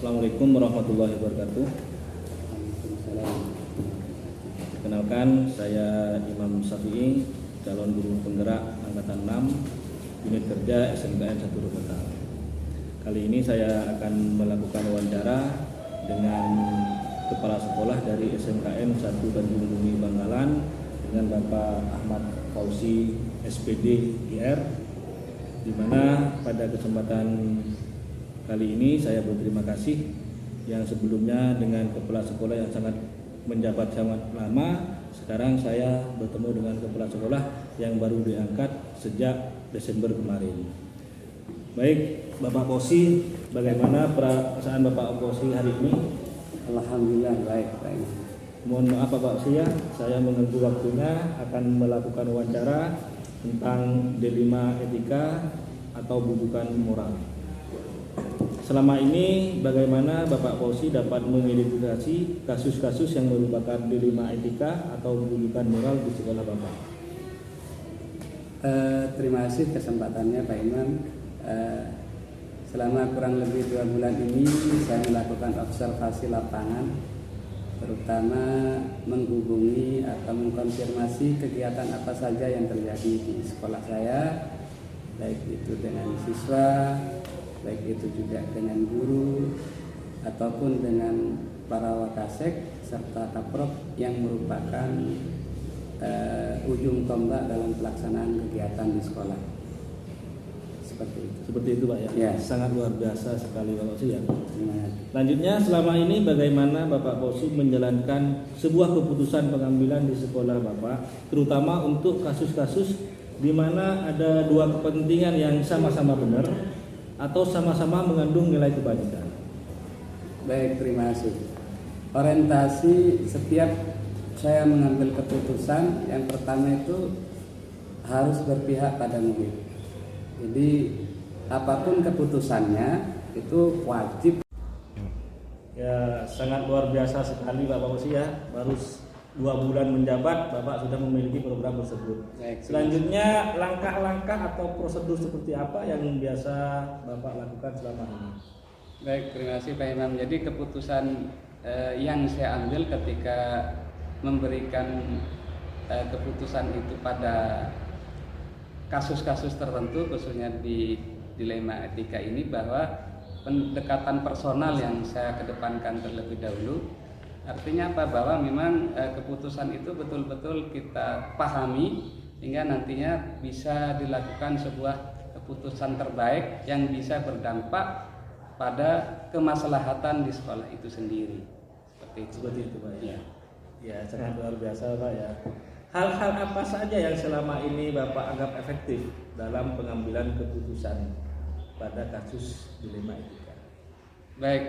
Assalamualaikum warahmatullahi wabarakatuh. Kenalkan, saya Imam Syafi'i, calon guru penggerak angkatan 6 unit kerja SMKN 1 Robotal. Kali ini saya akan melakukan wawancara dengan kepala sekolah dari SMKN 1 Tanjung Bumi Bangkalan dengan Bapak Ahmad Fauzi SPD IR, di mana pada kesempatan kali ini saya berterima kasih yang sebelumnya dengan kepala sekolah yang sangat menjabat sangat lama. Sekarang saya bertemu dengan kepala sekolah yang baru diangkat sejak Desember kemarin. Baik, Bapak Fauzi, bagaimana perasaan Bapak Fauzi hari ini? Alhamdulillah baik. Mohon maaf Bapak Fauzi ya, saya mengganggu waktunya akan melakukan wawancara tentang D5 etika atau bujukan moral. Selama ini bagaimana Bapak Fauzi dapat mengidentifikasi kasus-kasus yang merupakan D5 etika atau bujukan moral di sekolah Bapak? Terima kasih kesempatannya Pak Imam. Selama kurang lebih 2 bulan ini saya melakukan observasi lapangan, terutama menghubungi atau mengkonfirmasi kegiatan apa saja yang terjadi di sekolah saya, baik itu dengan siswa, baik itu juga dengan guru ataupun dengan para wakasek serta kaprok yang merupakan ujung tombak dalam pelaksanaan kegiatan di sekolah. Seperti itu Pak ya? Ya. Sangat luar biasa sekali Bapak Fauzi ya. Lanjutnya, selama ini bagaimana Bapak Fauzi menjalankan sebuah keputusan pengambilan di sekolah Bapak, terutama untuk kasus-kasus di mana ada dua kepentingan yang sama-sama benar atau sama-sama mengandung nilai kebajikan? Baik, terima kasih. Orientasi setiap saya mengambil keputusan, yang pertama itu harus berpihak pada murid. Jadi apapun keputusannya itu wajib. Ya, sangat luar biasa sekali Bapak Fauzi ya. Baru 2 bulan menjabat Bapak sudah memiliki program tersebut. Baik. Selanjutnya, langkah-langkah atau prosedur seperti apa yang biasa Bapak lakukan selama ini? Baik, terima kasih Pak Imam. Jadi keputusan yang saya ambil ketika memberikan keputusan itu pada kasus-kasus tertentu, khususnya di dilema etika ini, bahwa pendekatan personal yang saya kedepankan terlebih dahulu. Artinya apa? Bahwa memang keputusan itu betul-betul kita pahami sehingga nantinya bisa dilakukan sebuah keputusan terbaik yang bisa berdampak pada kemaslahatan di sekolah itu sendiri. Seperti itu Pak ya. Ya, sangat luar biasa Pak ya. Hal-hal apa saja yang selama ini Bapak anggap efektif dalam pengambilan keputusan pada kasus dilema etika? Baik,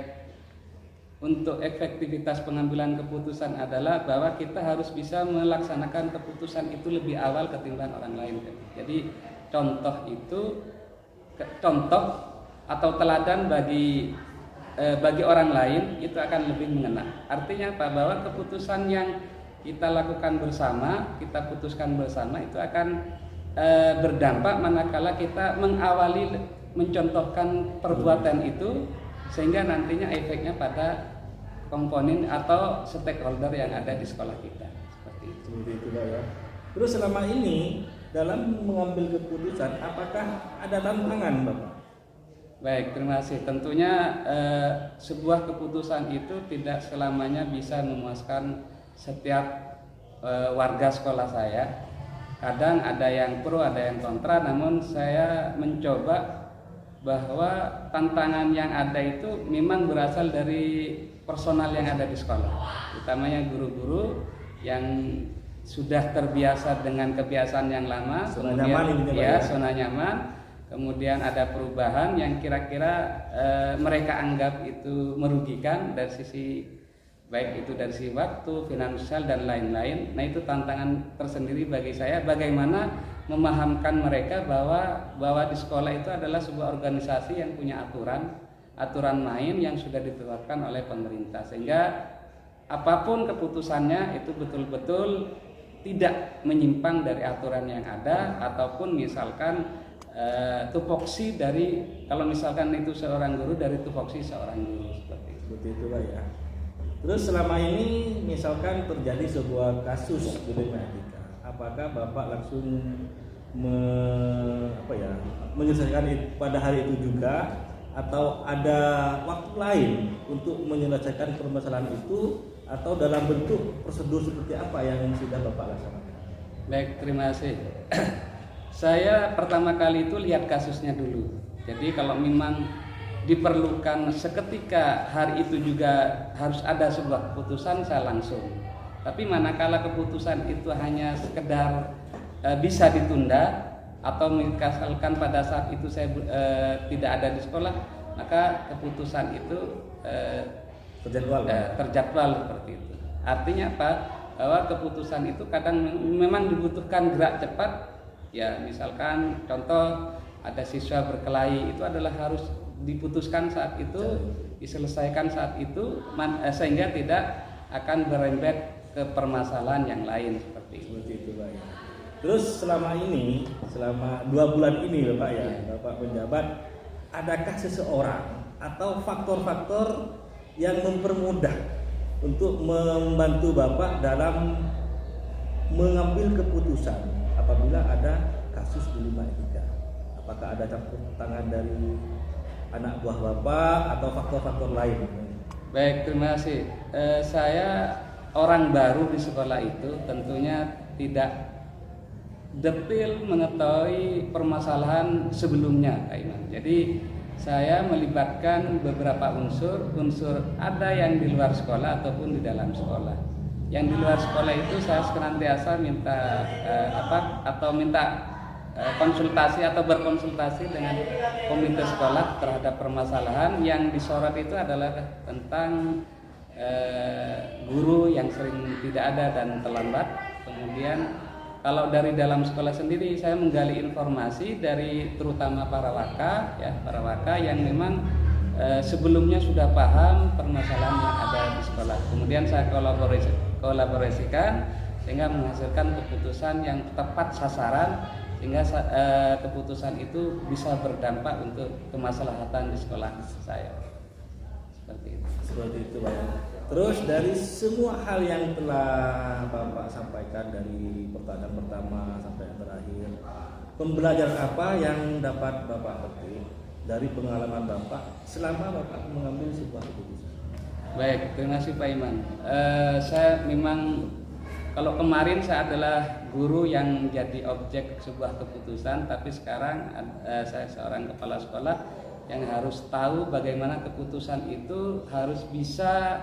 untuk efektivitas pengambilan keputusan adalah bahwa kita harus bisa melaksanakan keputusan itu lebih awal ketimbang orang lain. Jadi contoh atau teladan bagi orang lain itu akan lebih mengena. Artinya apa? Bahwa keputusan yang kita lakukan bersama, kita putuskan bersama itu akan berdampak manakala kita mengawali mencontohkan perbuatan itu, sehingga nantinya efeknya pada komponen atau stakeholder yang ada di sekolah kita. Seperti itu Pak ya. Terus selama ini dalam mengambil keputusan, apakah ada tantangan Bapak? Baik, terima kasih. Tentunya sebuah keputusan itu tidak selamanya bisa memuaskan setiap warga sekolah saya. Kadang ada yang pro, ada yang kontra, namun saya mencoba bahwa tantangan yang ada itu memang berasal dari personal yang ada di sekolah, utamanya guru-guru yang sudah terbiasa dengan kebiasaan yang lama, zona nyaman, kemudian ada perubahan yang kira-kira mereka anggap itu merugikan dari sisi baik itu dari sisi waktu, finansial dan lain-lain. Nah, itu tantangan tersendiri bagi saya, bagaimana memahamkan mereka bahwa di sekolah itu adalah sebuah organisasi yang punya aturan main yang sudah ditetapkan oleh pemerintah, sehingga apapun keputusannya itu betul-betul tidak menyimpang dari aturan yang ada, ataupun misalkan tupoksi dari, kalau misalkan itu seorang guru, dari tupoksi seorang guru seperti itu. Seperti itu Pak ya. Terus selama ini misalkan terjadi sebuah kasus dilema etika, apakah Bapak langsung menyelesaikan pada hari itu juga, atau ada waktu lain untuk menyelesaikan permasalahan itu, atau dalam bentuk prosedur seperti apa yang sudah Bapak laksanakan? Baik, terima kasih. Saya pertama kali itu lihat kasusnya dulu. Jadi kalau memang diperlukan seketika hari itu juga harus ada sebuah keputusan, saya langsung. Tapi manakala keputusan itu hanya sekedar bisa ditunda, atau misalkan pada saat itu saya tidak ada di sekolah, maka keputusan itu terjadwal seperti itu. Artinya apa? Bahwa keputusan itu kadang memang dibutuhkan gerak cepat. Ya, misalkan contoh ada siswa berkelahi, itu adalah harus diputuskan saat itu, diselesaikan saat itu, sehingga tidak akan berembet ke permasalahan yang lain seperti itu. Terus selama 2 bulan ini Bapak ya, Bapak menjabat, adakah seseorang atau faktor-faktor yang mempermudah untuk membantu Bapak dalam mengambil keputusan apabila ada kasus dilema etika? Apakah ada campur tangan dari anak buah Bapak atau faktor-faktor lain? Baik, terima kasih. Saya orang baru di sekolah itu, tentunya tidak detail mengetahui permasalahan sebelumnya, Kak Iman. Jadi saya melibatkan beberapa unsur ada yang di luar sekolah ataupun di dalam sekolah. Yang di luar sekolah itu saya senantiasa minta konsultasi atau berkonsultasi dengan komite sekolah terhadap permasalahan. Yang disorot itu adalah tentang guru yang sering tidak ada dan terlambat. Kemudian kalau dari dalam sekolah sendiri, saya menggali informasi dari terutama para waka yang memang sebelumnya sudah paham permasalahan yang ada di sekolah. Kemudian saya kolaborasikan sehingga menghasilkan keputusan yang tepat sasaran, sehingga keputusan itu bisa berdampak untuk kemaslahatan di sekolah saya. Seperti itu Pak. Terus dari semua hal yang telah Bapak sampaikan dari pertanyaan pertama sampai yang terakhir, pembelajaran apa yang dapat Bapak petik dari pengalaman Bapak selama Bapak mengambil sebuah keputusan? Baik, terima kasih Pak Iman. Saya memang, kalau kemarin saya adalah guru yang menjadi objek sebuah keputusan, tapi sekarang saya seorang kepala sekolah yang harus tahu bagaimana keputusan itu harus bisa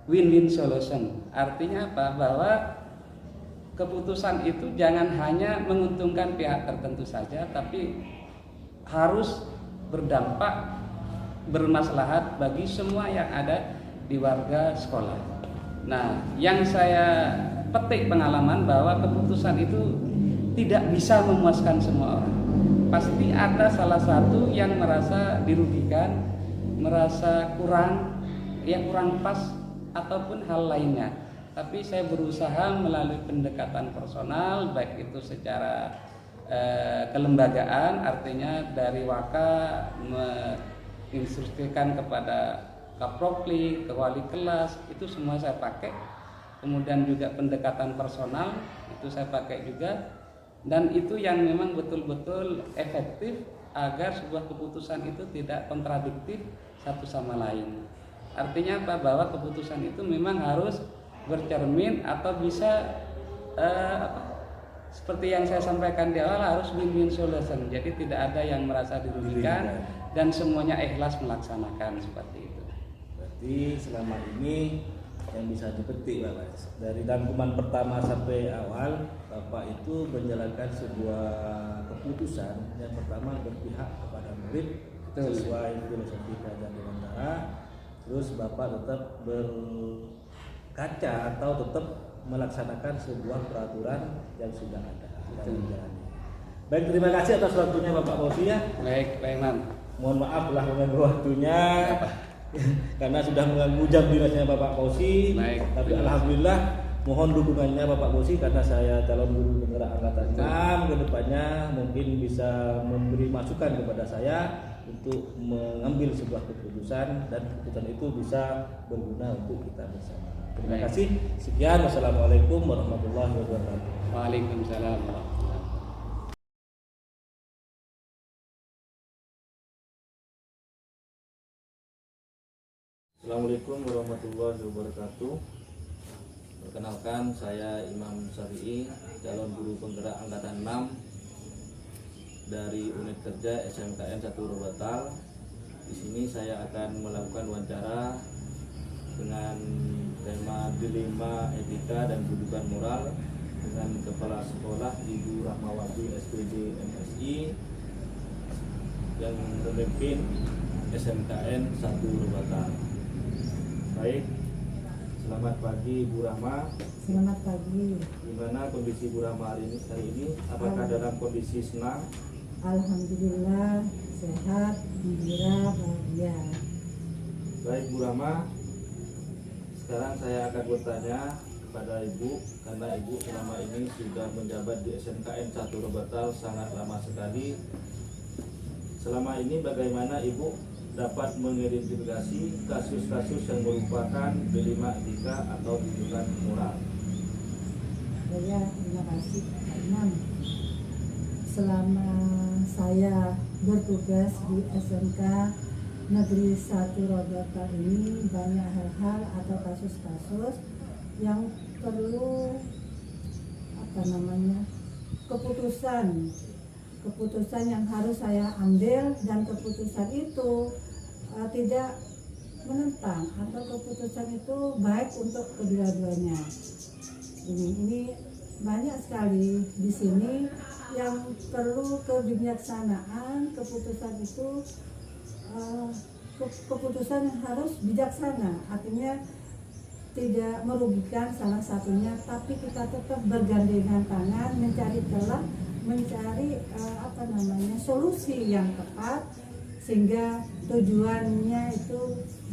win-win solution. Artinya apa? Bahwa keputusan itu jangan hanya menguntungkan pihak tertentu saja, tapi harus berdampak, bermaslahat bagi semua yang ada di warga sekolah. Nah, yang saya petik pengalaman bahwa keputusan itu tidak bisa memuaskan semua orang. Pasti ada salah satu yang merasa dirugikan, merasa kurang pas, ataupun hal lainnya. Tapi saya berusaha melalui pendekatan personal, baik itu secara kelembagaan, artinya dari Waka menginstruksikan kepada Kaprokli, ke wali kelas, itu semua saya pakai. Kemudian juga pendekatan personal itu saya pakai juga, dan itu yang memang betul-betul efektif agar sebuah keputusan itu tidak kontradiktif satu sama lain. Artinya apa? Bahwa keputusan itu memang harus bercermin atau bisa seperti yang saya sampaikan di awal, harus win-win solution. Jadi tidak ada yang merasa dirugikan dan semuanya ikhlas melaksanakan seperti itu. Berarti selama ini yang bisa dipetik Bapak, dari rangkuman pertama sampai awal, Bapak itu menjalankan sebuah keputusan yang pertama berpihak kepada murid sesuai filosofi Kerajaan Dewantara. Terus Bapak tetap berkaca atau tetap melaksanakan sebuah peraturan yang sudah ada. Baik, terima kasih atas waktunya Bapak Fauzi ya. Baik, Pak Iman. Mohon maaf telah mengganggu waktunya karena sudah mengganggu jam dinasnya Bapak Fauzi. Tapi alhamdulillah mohon dukungannya Bapak Bosi karena saya calon guru penggerak angkatan 6, ke depannya mungkin bisa memberi masukan kepada saya untuk mengambil sebuah keputusan dan keputusan itu bisa berguna untuk kita bersama. Terima kasih. Sekian. Wassalamualaikum warahmatullahi wabarakatuh. Waalaikumsalam warahmatullahi wabarakatuh. Assalamualaikum warahmatullahi wabarakatuh. Perkenalkan, saya Imam Syafi'i, calon guru penggerak angkatan 6 dari unit kerja SMKN 1 Robatal. Di sini saya akan melakukan wawancara dengan tema dilema etika dan kedudukan moral dengan Kepala Sekolah Ibu Rahmawati SPD MSI yang memimpin SMKN 1 Robatal. Baik, selamat pagi Bu Rahma. Selamat pagi. Gimana kondisi Bu Rahma hari ini? Apakah dalam kondisi senang? Alhamdulillah sehat, gembira, bahagia. Baik Bu Rahma, sekarang saya akan bertanya kepada Ibu karena Ibu selama ini sudah menjabat di SMKN 1 Robatal sangat lama sekali. Selama ini bagaimana Ibu dapat mengidentifikasi kasus-kasus yang merupakan dilema etika atau kedudukan moral? Saya terima kasih Pak Imam. Selama saya bertugas di SMK Negeri 1 Robatal ini banyak hal-hal atau kasus-kasus yang perlu keputusan yang harus saya ambil, dan keputusan itu tidak menentang atau keputusan itu baik untuk kedua-duanya. Ini banyak sekali di sini yang perlu kebijaksanaan. Keputusan itu keputusan yang harus bijaksana, artinya tidak merugikan salah satunya, tapi kita tetap bergandengan tangan mencari celah, mencari solusi yang tepat sehingga tujuannya itu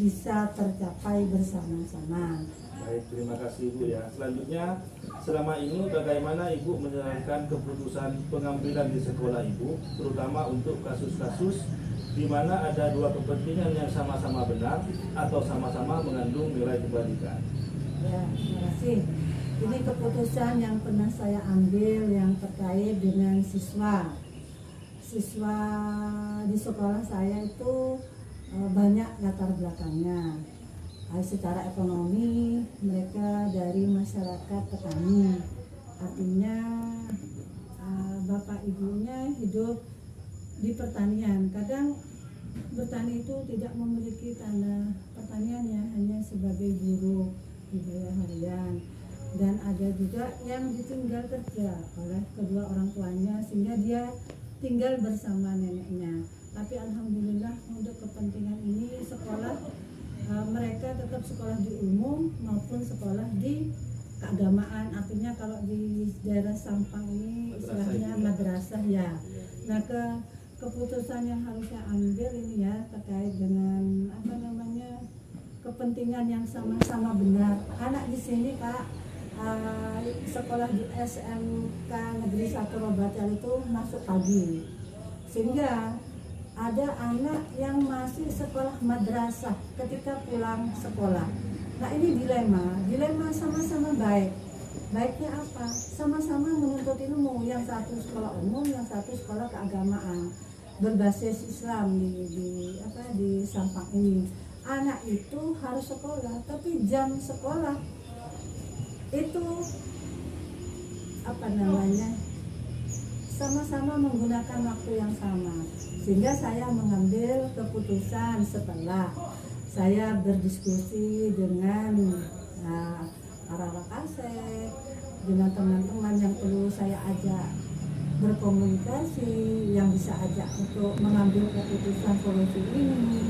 bisa tercapai bersama-sama. Baik, terima kasih Ibu ya. Selanjutnya, selama ini bagaimana Ibu menjalankan keputusan pengambilan di sekolah Ibu, terutama untuk kasus-kasus di mana ada dua kepentingan yang sama-sama benar atau sama-sama mengandung nilai kebalikan? Ya, terima kasih. Ini keputusan yang pernah saya ambil yang terkait dengan siswa di sekolah saya itu banyak latar belakangnya. Secara ekonomi mereka dari masyarakat petani, artinya bapak ibunya hidup di pertanian. Kadang bertani itu tidak memiliki tanah pertaniannya, hanya sebagai buruh dibayar harian. Dan ada juga yang ditinggal kerja oleh kedua orang tuanya sehingga dia tinggal bersama neneknya. Tapi alhamdulillah untuk kepentingan ini sekolah, mereka tetap sekolah di umum maupun sekolah di keagamaan. Artinya kalau di daerah Sampang ini istilahnya madrasah ya. Nah, keputusan yang harus saya ambil ini ya terkait dengan kepentingan yang sama-sama benar. Anak di sini Kak, sekolah di SMK Negeri 1 Robatal itu masuk pagi, sehingga ada anak yang masih sekolah madrasah ketika pulang sekolah. Nah, ini dilema sama-sama baik. Baiknya apa? Sama-sama menuntut ilmu, yang satu sekolah umum, yang satu sekolah keagamaan berbasis Islam di Sampang ini. Anak itu harus sekolah, tapi jam sekolah itu sama-sama menggunakan waktu yang sama, sehingga saya mengambil keputusan setelah saya berdiskusi dengan para wakasek, dengan teman-teman yang perlu saya ajak berkomunikasi, yang bisa ajak untuk mengambil keputusan solusi ini,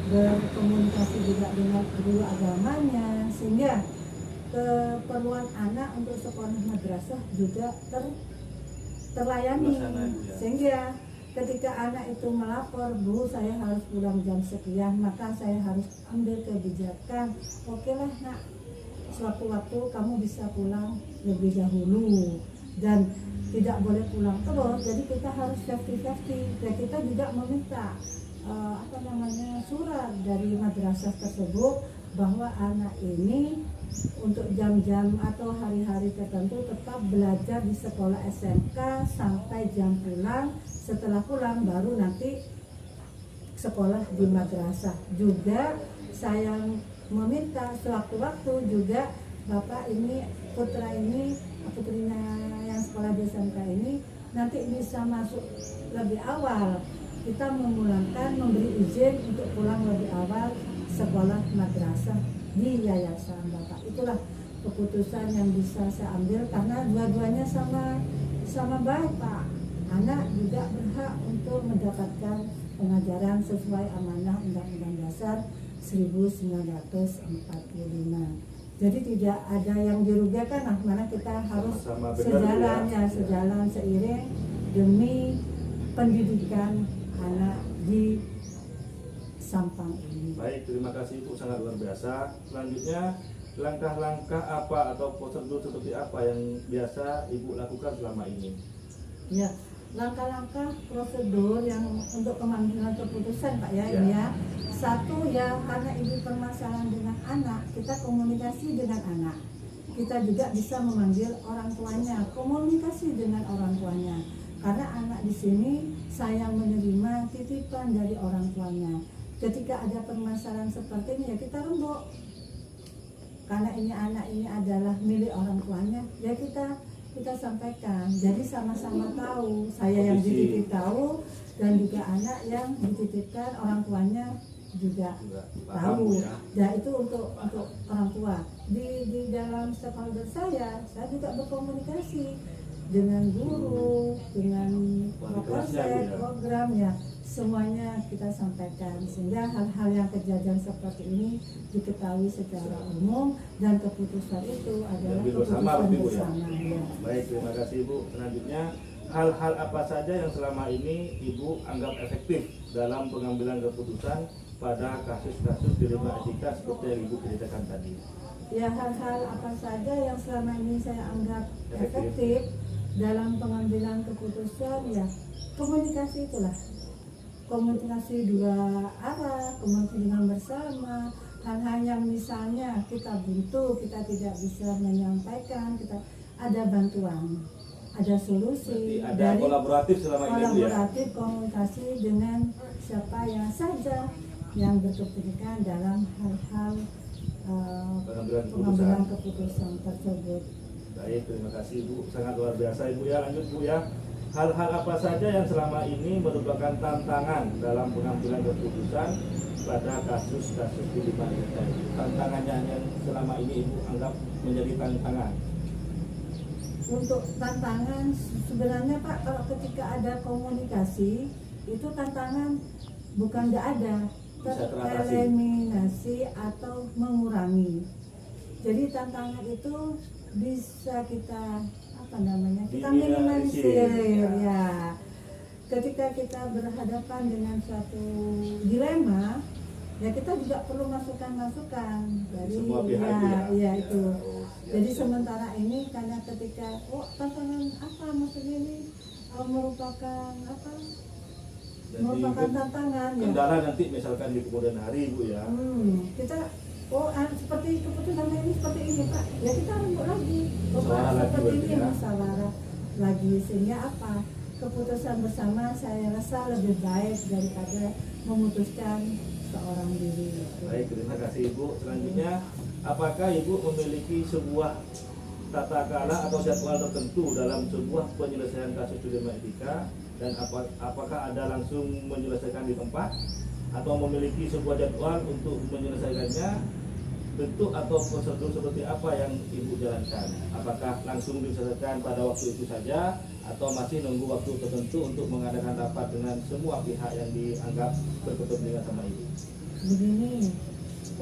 berkomunikasi juga dengan guru agamanya, sehingga keperluan anak untuk sekolah madrasah juga terlayani. Sehingga ketika anak itu melapor, Bu saya harus pulang jam sekian, maka saya harus ambil kebijakan, oke lah nak, sewaktu-waktu kamu bisa pulang lebih dahulu dan tidak boleh pulang terus. Jadi kita harus safety. Dan kita juga meminta surat dari madrasah tersebut bahwa anak ini untuk jam-jam atau hari-hari tertentu tetap belajar di sekolah SMK sampai jam pulang. Setelah pulang baru nanti sekolah di madrasah. Juga saya meminta sewaktu-waktu juga Bapak ini, putrinya yang sekolah di SMK ini nanti bisa masuk lebih awal. Kita memulangkan, memberi izin untuk pulang lebih awal sekolah madrasah di yayasan Bapak. Itulah keputusan yang bisa saya ambil karena dua-duanya sama baik Pak. Anak juga berhak untuk mendapatkan pengajaran sesuai amanah Undang-Undang Dasar 1945. Jadi tidak ada yang dirugikan, mana kita harus sejalan seiring demi pendidikan anak di Sampang ini. Baik, terima kasih Ibu, sangat luar biasa. Selanjutnya, langkah-langkah apa atau prosedur seperti apa yang biasa Ibu lakukan selama ini? Ya, langkah-langkah prosedur yang untuk pengambilan keputusan Pak ya, ini ya. Satu ya, karena ini permasalahan dengan anak, kita komunikasi dengan anak. Kita juga bisa memanggil orang tuanya, komunikasi dengan orang tuanya. Karena anak di sini saya menerima titipan dari orang tuanya. Ketika ada permasalahan seperti ini ya kita rembuk. Karena ini anak ini adalah milik orang tuanya, ya kita sampaikan. Jadi sama-sama tahu, saya yang dititip tahu dan juga anak yang dititipkan orang tuanya juga tahu. Ya itu untuk orang tua. Di dalam stakeholder saya juga berkomunikasi dengan guru, dengan program ya, semuanya kita sampaikan sehingga hal-hal yang kejadian seperti ini diketahui secara umum dan keputusan itu adalah keputusan bersama. Ya. Baik, terima kasih Ibu. Selanjutnya, hal-hal apa saja yang selama ini Ibu anggap efektif dalam pengambilan keputusan pada kasus-kasus dilema etika seperti yang Ibu ceritakan tadi? Ya, hal-hal apa saja yang selama ini saya anggap efektif dalam pengambilan keputusan ya komunikasi itulah. Komunikasi dua arah, komunikasi bersama, hal-hal yang misalnya kita buntu, kita tidak bisa menyampaikan, kita ada bantuan, ada solusi. Berarti ada dari kolaboratif selama ini ya? Kolaboratif komunikasi dengan siapa yang saja yang berkepentingan dalam hal-hal pengambilan keputusan tersebut. Baik, terima kasih Ibu, sangat luar biasa Ibu ya. Lanjut Bu ya, hal-hal apa saja yang selama ini merupakan tantangan dalam pengambilan keputusan pada kasus-kasus dilema etika? Tantangannya yang selama ini Ibu anggap menjadi tantangan? Untuk tantangan sebenarnya Pak, kalau ketika ada komunikasi itu tantangan bukan nggak ada, tereliminasi atau mengurangi. Jadi tantangan itu bisa kita kita minimalisir ya. Ketika kita berhadapan dengan suatu dilema ya kita juga perlu masukan-masukan dari semua pihak ya itu. Jadi sementara ini karena ketika tantangan apa maksudnya ini merupakan merupakan tantangan ya. Kendala nanti misalkan di kemudian hari Bu ya. Kita seperti keputusan ini seperti ini Pak, ya kita rembuk lagi. Seperti ini musyawarah lagi sehingga apa? Keputusan bersama saya rasa lebih baik daripada memutuskan seorang diri. Baik, terima kasih Ibu. Selanjutnya, apakah Ibu memiliki sebuah tata cara atau jadwal tertentu dalam sebuah penyelesaian kasus dilema etika dan apakah ada langsung menyelesaikan di tempat atau memiliki sebuah jadwal untuk menyelesaikannya? Bentuk atau prosedur seperti apa yang Ibu jalankan? Apakah langsung diselesaikan pada waktu itu saja atau masih nunggu waktu tertentu untuk mengadakan rapat dengan semua pihak yang dianggap berkepentingan sama Ibu? Begini,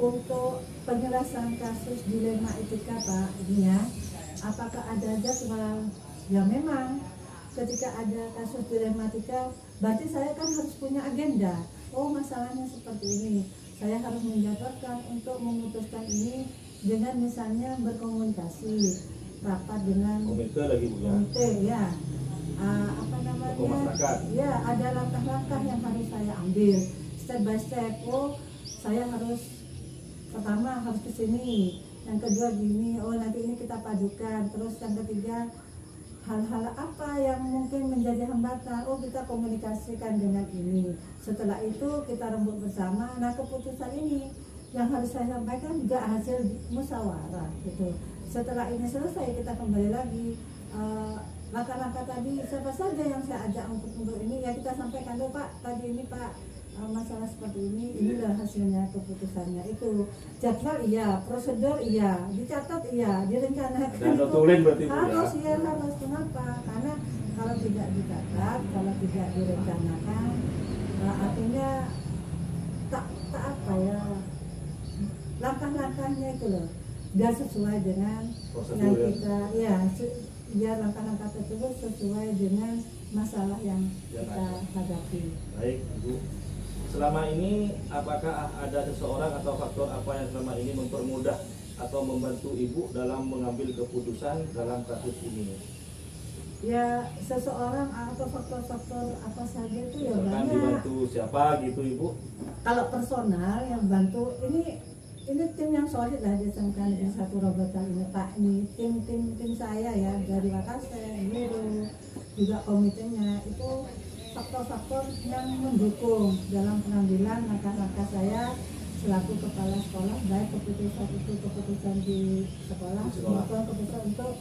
untuk penyelesaian kasus dilema etika Pak, ini ya, apakah ada jadwal? Ya memang ketika ada kasus dilematika, berarti saya kan harus punya agenda. Oh masalahnya seperti ini, saya harus menjadwalkan untuk memutuskan ini dengan misalnya berkomunikasi rapat dengan Komite lagi Bu ya. komite ya. Apa namanya? Tokoh masyarakat. Ya, ada langkah-langkah yang harus saya ambil step by step. Oh, saya harus pertama harus ke sini, yang kedua gini, oh nanti ini kita padukan, terus yang ketiga hal-hal apa yang mungkin menjadi hambatan, oh kita komunikasikan dengan ini. Setelah itu kita rembuk bersama. Nah, keputusan ini yang harus saya sampaikan juga hasil musyawarah gitu. Setelah ini selesai, kita kembali lagi langkah-langkah tadi siapa saja yang saya ajak untuk ini ya kita sampaikan loh Pak, tadi ini Pak masalah seperti ini, inilah hasilnya keputusannya. Itu jadwal iya, prosedur iya, dicatat iya, direncanakan. Dan notulin berarti Bu harus ya. ya harus. Kenapa? Karena kalau tidak dicatat, kalau tidak direncanakan, artinya tak apa ya, langkah-langkahnya itu loh dia sesuai dengan Prosedur yang ya. kita ya langkah-langkah tersebut sesuai dengan masalah yang kita hadapi. Baik Ibu. Selama ini apakah ada seseorang atau faktor apa yang selama ini mempermudah atau membantu Ibu dalam mengambil keputusan dalam kasus ini? Ya seseorang atau faktor-faktor apa saja itu ya Misalkan banyak. dibantu siapa gitu Ibu? Kalau personal yang bantu ini tim yang solid lah di SMK Negeri 1 Robotal ini Pak. Ini tim saya ya dari Makassar, Biru, juga komitenya itu faktor-faktor yang mendukung dalam pengambilan langkah-langkah saya selaku kepala sekolah, baik keputusan itu keputusan di sekolah maupun keputusan untuk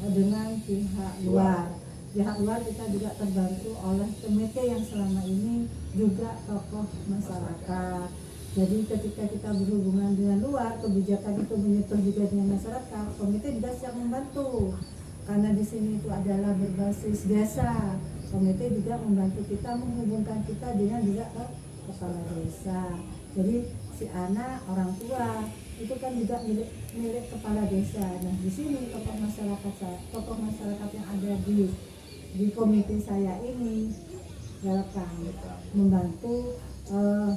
dengan pihak luar. Pihak luar kita juga terbantu oleh komite yang selama ini juga tokoh masyarakat. Jadi ketika kita berhubungan dengan luar, kebijakan itu menyentuh juga dengan masyarakat, komite juga siap membantu. Karena di sini itu adalah berbasis desa, komite juga membantu kita menghubungkan kita dengan juga kepala desa. Jadi si anak orang tua itu kan juga milik kepala desa. Nah di sini tokoh masyarakat yang ada di komite saya ini welcome membantu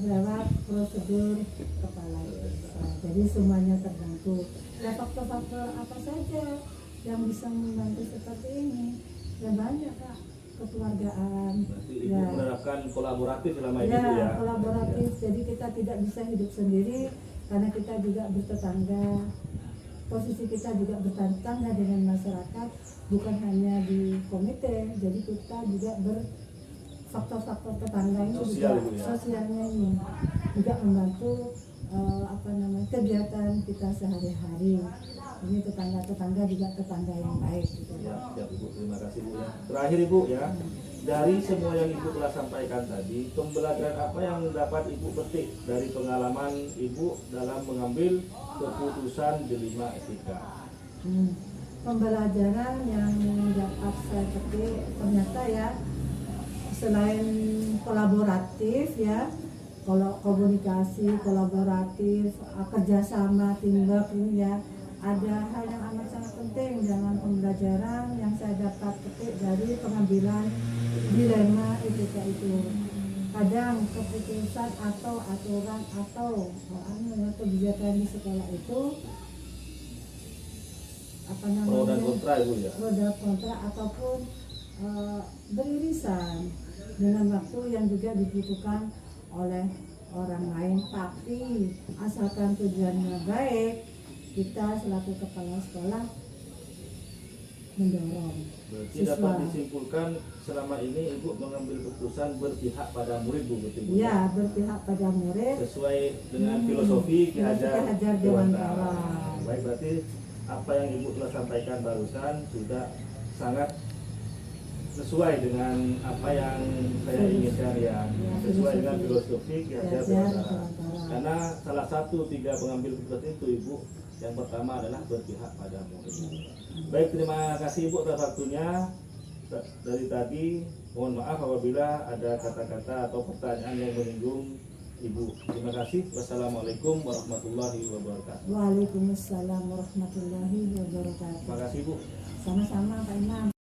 lewat prosedur kepala desa. Jadi semuanya terbantu. Nah, faktor-faktor apa saja yang bisa membantu seperti ini? Ya banyak Kak, kekeluargaan. Berarti Ibu Ya. menerapkan kolaboratif selama ini Ya, Bu ya. kolaboratif. Jadi kita tidak bisa hidup sendiri karena kita juga bertetangga. Posisi kita juga bertetangga dengan masyarakat, bukan hanya di komite. Jadi kita juga faktor-faktor tetangga ini Sosial juga itu ya. sosialnya ini juga membantu kegiatan kita sehari-hari. Ini tetangga-tetangga juga tetangga yang baik gitu. Ya, Ibu, terima kasih Bu ya. Terakhir Ibu ya, dari semua yang Ibu telah sampaikan tadi, pembelajaran apa yang dapat Ibu petik dari pengalaman Ibu dalam mengambil keputusan dilema etika? Pembelajaran yang dapat saya petik ternyata ya selain kolaboratif ya, kalau komunikasi kolaboratif, kerjasama, teamwork ini ya, ada hal yang amat sangat penting dalam pembelajaran yang saya dapat petik dari pengambilan dilema etika itu. Kadang keputusan atau aturan atau kebijakan di sekolah itu apa Pro dan namanya, kontra Ibu ya. pro dan kontra ataupun beririsan dengan waktu yang juga dibutuhkan oleh orang lain, tapi asalkan tujuannya baik, kita selaku kepala sekolah mendorong. Berarti dapat disimpulkan selama ini Ibu mengambil keputusan berpihak pada murid Bu, berarti Bu. Ya, berpihak pada murid Sesuai dengan filosofi Ki Hajar Dewantara. Baik, berarti apa yang Ibu telah sampaikan barusan sudah sangat sesuai dengan apa yang saya inginkan ya, sesuai dengan filosofi Ki Hajar Dewantara. Karena salah satu 3 pengambil keputusan itu Ibu, yang pertama adalah berpihak pada murid. Baik, terima kasih Ibu atas waktunya. Dari tadi mohon maaf apabila ada kata-kata atau pertanyaan yang menyinggung Ibu. Terima kasih. Wassalamualaikum warahmatullahi wabarakatuh. Waalaikumsalam warahmatullahi wabarakatuh. Terima kasih Bu. Sama-sama Pak Imam.